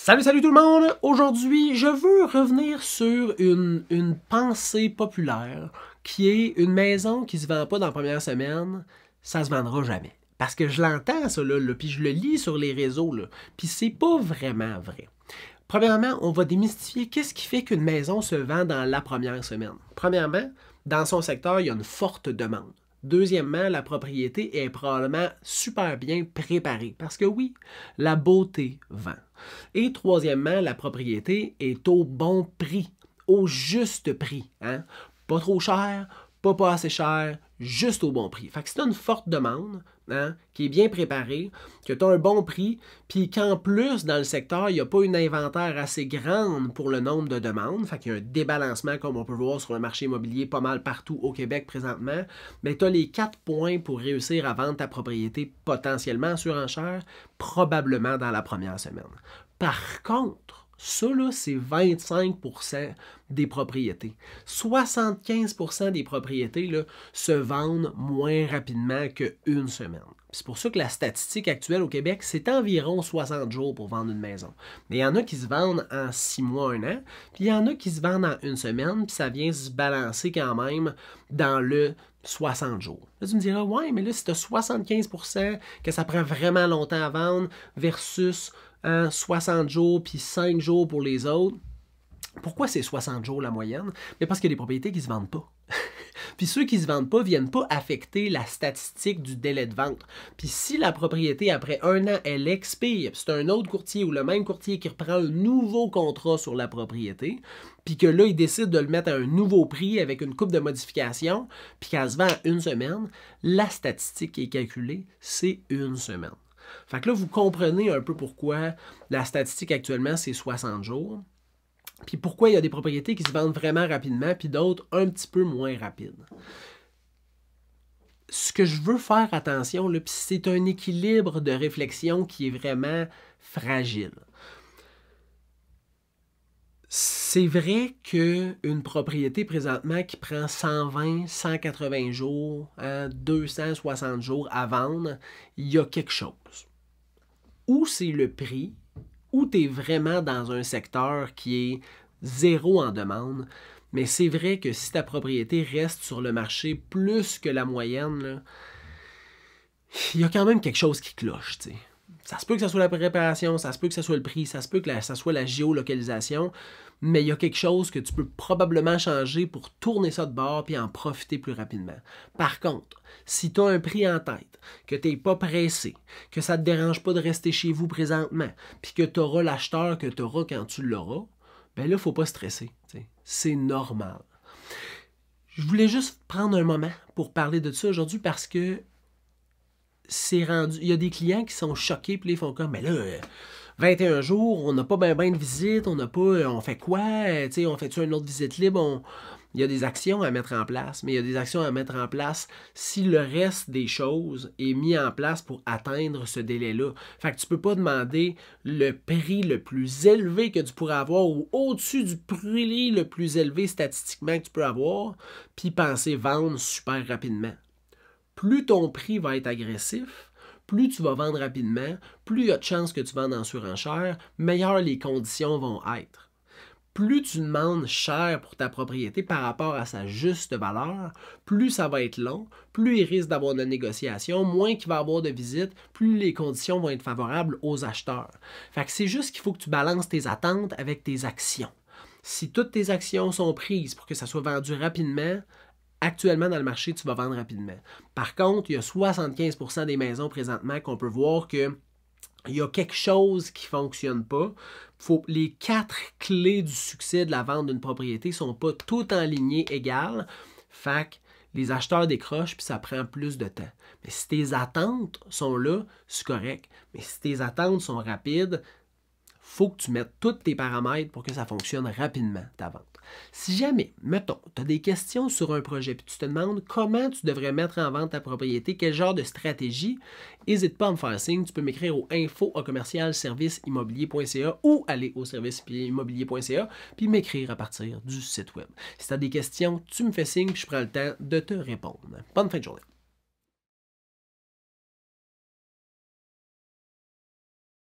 Salut tout le monde! Aujourd'hui, je veux revenir sur une pensée populaire qui est une maison qui se vend pas dans la première semaine, ça se vendra jamais. Parce que je l'entends ça là, puis je le lis sur les réseaux, là, puis c'est pas vraiment vrai. Premièrement, on va démystifier qu'est-ce qui fait qu'une maison se vend dans la première semaine. Premièrement, dans son secteur, il y a une forte demande. Deuxièmement, la propriété est probablement super bien préparée parce que oui, la beauté vend. Et troisièmement, la propriété est au bon prix, au juste prix. Hein? Pas trop cher, pas assez cher, juste au bon prix. Fait que c'est une forte demande, hein, qui est bien préparée, que tu as un bon prix, puis qu'en plus, dans le secteur, il n'y a pas une inventaire assez grande pour le nombre de demandes. Fait qu'il y a un débalancement, comme on peut voir sur le marché immobilier pas mal partout au Québec présentement. Mais tu as les 4 points pour réussir à vendre ta propriété potentiellement en surenchère, probablement dans la première semaine. Par contre, ça, là, c'est 25% des propriétés. 75% des propriétés là, se vendent moins rapidement qu'une semaine. C'est pour ça que la statistique actuelle au Québec, c'est environ 60 jours pour vendre une maison. Mais il y en a qui se vendent en 6 mois, 1 an, puis il y en a qui se vendent en une semaine, puis ça vient se balancer quand même dans le 60 jours. Là, tu me diras, ouais, mais là, si tu as 75% que ça prend vraiment longtemps à vendre versus 60 jours puis 5 jours pour les autres. Pourquoi c'est 60 jours la moyenne? Mais parce qu'il y a des propriétés qui ne se vendent pas. Puis ceux qui ne se vendent pas ne viennent pas affecter la statistique du délai de vente. Puis si la propriété, après 1 an, elle expire, c'est un autre courtier ou le même courtier qui reprend un nouveau contrat sur la propriété, puis que là, il décide de le mettre à un nouveau prix avec une coupe de modifications, puis qu'elle se vend en une semaine, la statistique qui est calculée, c'est une semaine. Fait que là, vous comprenez un peu pourquoi la statistique actuellement, c'est 60 jours. Puis pourquoi il y a des propriétés qui se vendent vraiment rapidement, puis d'autres un petit peu moins rapides. Ce que je veux faire attention, là, puis c'est un équilibre de réflexion qui est vraiment fragile. C'est vrai qu'une propriété présentement qui prend 120, 180 jours, 260 jours à vendre, il y a quelque chose. Ou c'est le prix, ou tu es vraiment dans un secteur qui est zéro en demande, mais c'est vrai que si ta propriété reste sur le marché plus que la moyenne, là, il y a quand même quelque chose qui cloche, t'sais. Ça se peut que ce soit la préparation, ça se peut que ce soit le prix, ça se peut que ça soit la géolocalisation, mais il y a quelque chose que tu peux probablement changer pour tourner ça de bord et en profiter plus rapidement. Par contre, si tu as un prix en tête, que tu n'es pas pressé, que ça ne te dérange pas de rester chez vous présentement, puis que tu auras l'acheteur que tu auras quand tu l'auras, ben là, il ne faut pas stresser. C'est normal. Je voulais juste prendre un moment pour parler de ça aujourd'hui parce que c'est rendu. Il y a des clients qui sont choqués puis ils font comme, mais là, 21 jours, on n'a pas bien de visites, on n'a pas. On fait quoi? On fait-tu une autre visite libre? Il y a des actions à mettre en place, mais il y a des actions à mettre en place si le reste des choses est mis en place pour atteindre ce délai-là. Fait que tu peux pas demander le prix le plus élevé que tu pourrais avoir ou au-dessus du prix le plus élevé statistiquement que tu peux avoir, puis penser vendre super rapidement. Plus ton prix va être agressif, plus tu vas vendre rapidement, plus il y a de chances que tu vendes en surenchère, meilleures les conditions vont être. Plus tu demandes cher pour ta propriété par rapport à sa juste valeur, plus ça va être long, plus il risque d'avoir de négociations, moins qu'il va y avoir de visites, plus les conditions vont être favorables aux acheteurs. Fait que c'est juste qu'il faut que tu balances tes attentes avec tes actions. Si toutes tes actions sont prises pour que ça soit vendu rapidement, actuellement dans le marché, tu vas vendre rapidement. Par contre, il y a 75% des maisons présentement qu'on peut voir que il y a quelque chose qui ne fonctionne pas. Les 4 clés du succès de la vente d'une propriété ne sont pas toutes en lignée égales. Fait que les acheteurs décrochent puis ça prend plus de temps. Mais si tes attentes sont là, c'est correct. Mais si tes attentes sont rapides, il faut que tu mettes tous tes paramètres pour que ça fonctionne rapidement, ta vente. Si jamais, mettons, tu as des questions sur un projet et tu te demandes comment tu devrais mettre en vente ta propriété, quel genre de stratégie, n'hésite pas à me faire signe. Tu peux m'écrire au info@serviceimmobilier.ca ou aller au serviceimmobilier.ca puis m'écrire à partir du site web. Si tu as des questions, tu me fais signe puis je prends le temps de te répondre. Bonne fin de journée.